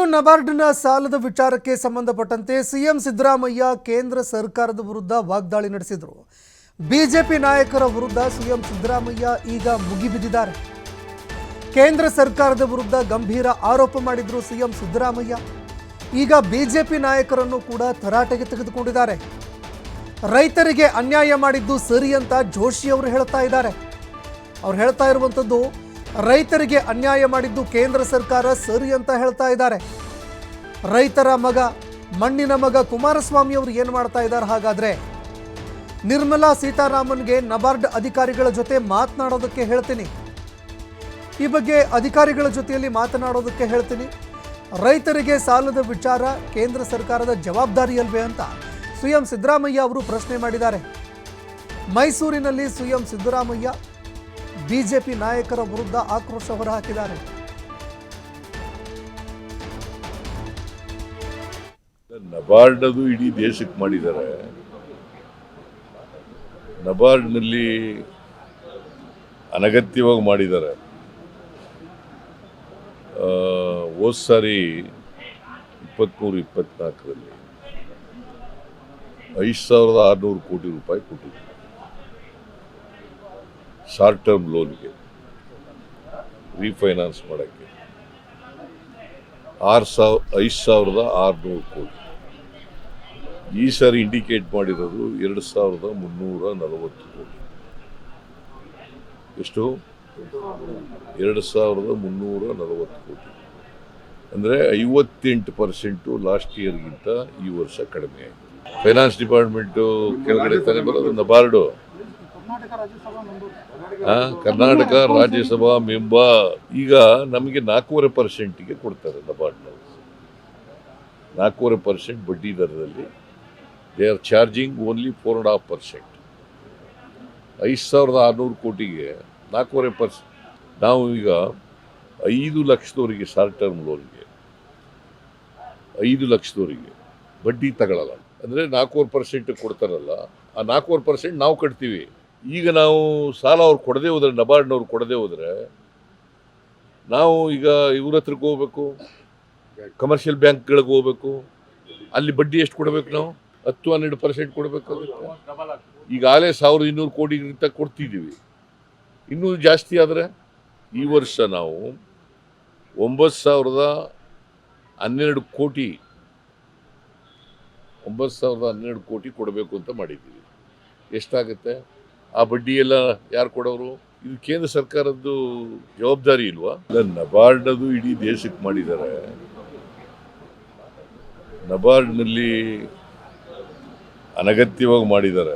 ಇನ್ನು ನಬಾರ್ಡ್ನ ಸಾಲದ ವಿಚಾರಕ್ಕೆ ಸಂಬಂಧಪಟ್ಟಂತೆ ಸಿಎಂ ಸಿದ್ದರಾಮಯ್ಯ ಕೇಂದ್ರ ಸರ್ಕಾರದ ವಿರುದ್ಧ ವಾಗ್ದಾಳಿ ನಡೆಸಿದರು. ಬಿಜೆಪಿ ನಾಯಕರ ವಿರುದ್ಧ ಸಿಎಂ ಸಿದ್ದರಾಮಯ್ಯ ಈಗ ಮುಗಿಬಿದ್ದಿದ್ದಾರೆ. ಕೇಂದ್ರ ಸರ್ಕಾರದ ವಿರುದ್ಧ ಗಂಭೀರ ಆರೋಪ ಮಾಡಿದ್ರು ಸಿಎಂ ಸಿದ್ದರಾಮಯ್ಯ. ಈಗ ಬಿಜೆಪಿ ನಾಯಕರನ್ನು ಕೂಡ ತರಾಟೆಗೆ ತೆಗೆದುಕೊಂಡಿದ್ದಾರೆ. ರೈತರಿಗೆ ಅನ್ಯಾಯ ಮಾಡಿದ್ದು ಸರಿ ಅಂತ ಜೋಶಿ ಅವರು ಹೇಳ್ತಾ ಇದ್ದಾರೆ. ಅವ್ರು ಹೇಳ್ತಾ ಇರುವಂಥದ್ದು ರೈತರಿಗೆ ಅನ್ಯಾಯ ಮಾಡಿದ್ದು ಕೇಂದ್ರ ಸರ್ಕಾರ ಸರಿ ಅಂತ ಹೇಳ್ತಾ ಇದ್ದಾರೆ. ರೈತರ ಮಗ, ಮಣ್ಣಿನ ಮಗ ಕುಮಾರಸ್ವಾಮಿ ಅವರು ಏನು ಮಾಡ್ತಾ ಇದ್ದಾರೆ? ಹಾಗಾದ್ರೆ ನಿರ್ಮಲಾ ಸೀತಾರಾಮನ್ಗೆ ನಬಾರ್ಡ್ ಅಧಿಕಾರಿಗಳ ಜೊತೆ ಮಾತನಾಡೋದಕ್ಕೆ ಹೇಳ್ತೀನಿ. ಈ ಬಗ್ಗೆ ಅಧಿಕಾರಿಗಳ ಜೊತೆಯಲ್ಲಿ ಮಾತನಾಡೋದಕ್ಕೆ ಹೇಳ್ತೀನಿ. ರೈತರಿಗೆ ಸಾಲದ ವಿಚಾರ ಕೇಂದ್ರ ಸರ್ಕಾರದ ಜವಾಬ್ದಾರಿಯಲ್ವೇ ಅಂತ ಸಿಎಂ ಸಿದ್ದರಾಮಯ್ಯ ಅವರು ಪ್ರಶ್ನೆ ಮಾಡಿದ್ದಾರೆ. ಮೈಸೂರಿನಲ್ಲಿ ಸಿಎಂ ಸಿದ್ದರಾಮಯ್ಯ ಬಿಜೆಪಿ ನಾಯಕರ ವಿರುದ್ಧ ಆಕ್ರೋಶ ಹೊರಹಾಕಿದ್ದಾರೆ. ನಬಾರ್ಡ್ ಅದು ಇಡೀ ದೇಶಕ್ಕೆ ಮಾಡಿದ್ದಾರೆ. ನಬಾರ್ಡ್ನಲ್ಲಿ ಅನಗತ್ಯವಾಗಿ ಮಾಡಿದ್ದಾರೆ. ಹೋದ ಸಾರಿ 23-24ರಲ್ಲಿ 5,600 ಕೋಟಿ ರೂಪಾಯಿ ಕೊಟ್ಟಿದ್ರು ಶಾರ್ಟ್ ಟರ್ಮ್ ಲೋನ್ಗೆ ರೀಫೈನಾನ್ಸ್ ಮಾಡೋಕ್ಕೆ. 5,600 ಕೋಟಿ. ಈ ಸಾರಿ ಇಂಡಿಕೇಟ್ ಮಾಡಿರೋದು 2,340 ಕೋಟಿ. ಎಷ್ಟು? 2,340 ಕೋಟಿ. ಅಂದರೆ 58% ಲಾಸ್ಟ್ ಇಯರ್ಗಿಂತ ಈ ವರ್ಷ ಕಡಿಮೆ ಆಯಿತು. ಫೈನಾನ್ಸ್ ಡಿಪಾರ್ಟ್ಮೆಂಟು ಕೆಳಗಡೆ ತಾನೇ ಬರೋದು ನಬಾರ್ಡು. ಕರ್ನಾಟಕ ರಾಜ್ಯಸಭಾ ಮೆಂಬರ್. ಈಗ ನಮಗೆ 4.5%ಗೆ ಕೊಡ್ತಾರೆ ನಬಾರ್ಡ್ನಲ್ಲಿ. 4.5% ಬಡ್ಡಿ ದರದಲ್ಲಿ ದೇ ಆರ್ ಚಾರ್ಜಿಂಗ್ ಓನ್ಲಿ 4.5%. 5,600 ಕೋಟಿಗೆ 4.5%. ನಾವು ಈಗ 5 ಲಕ್ಷದವರಿಗೆ ಶಾರ್ಟ್ ಟರ್ಮ್ ಲೋನ್ಗೆ 5 ಲಕ್ಷದವರಿಗೆ ಬಡ್ಡಿ ತಗೊಳ್ಳಲ್ಲ. ಅಂದರೆ 4.5% ಕೊಡ್ತಾರಲ್ಲ, ಆ 4.5% ನಾವು ಕಟ್ತೀವಿ. ಈಗ ನಾವು ಸಾಲ ಅವ್ರು ಕೊಡದೆ ಹೋದ್ರೆ, ನಬಾರ್ಡ್ನವ್ರು ಕೊಡದೆ ಹೋದರೆ ನಾವು ಈಗ ಇವ್ರ ಹತ್ರಕ್ಕೆ ಹೋಗ್ಬೇಕು, ಕಮರ್ಷಿಯಲ್ ಬ್ಯಾಂಕ್ಗಳಿಗೆ ಹೋಗ್ಬೇಕು. ಅಲ್ಲಿ ಬಡ್ಡಿ ಎಷ್ಟು ಕೊಡಬೇಕು? ನಾವು 10-12% ಕೊಡಬೇಕಾಗುತ್ತೆ. ಈಗಾಗಲೇ 1,200 ಕೋಟಿಗಿಂತ ಕೊಡ್ತಿದ್ದೀವಿ. ಇನ್ನೂ ಜಾಸ್ತಿ ಆದರೆ ಈ ವರ್ಷ ನಾವು 9,012 ಕೋಟಿ 9,012 ಕೋಟಿ ಕೊಡಬೇಕು ಅಂತ ಮಾಡಿದ್ದೀವಿ. ಎಷ್ಟಾಗುತ್ತೆ? ಆ ಬಡ್ಡಿ ಎಲ್ಲ ಯಾರು ಕೊಡೋರು? ಇದು ಕೇಂದ್ರ ಸರ್ಕಾರದ್ದು ಜವಾಬ್ದಾರಿ ಇಲ್ವಾ? ನಬಾರ್ಡ್ ಅದು ಇಡೀ ದೇಶಕ್ಕೆ ಮಾಡಿದ್ದಾರೆ. ನಬಾರ್ಡ್ನಲ್ಲಿ ಅನಗತ್ಯವಾಗಿ ಮಾಡಿದ್ದಾರೆ.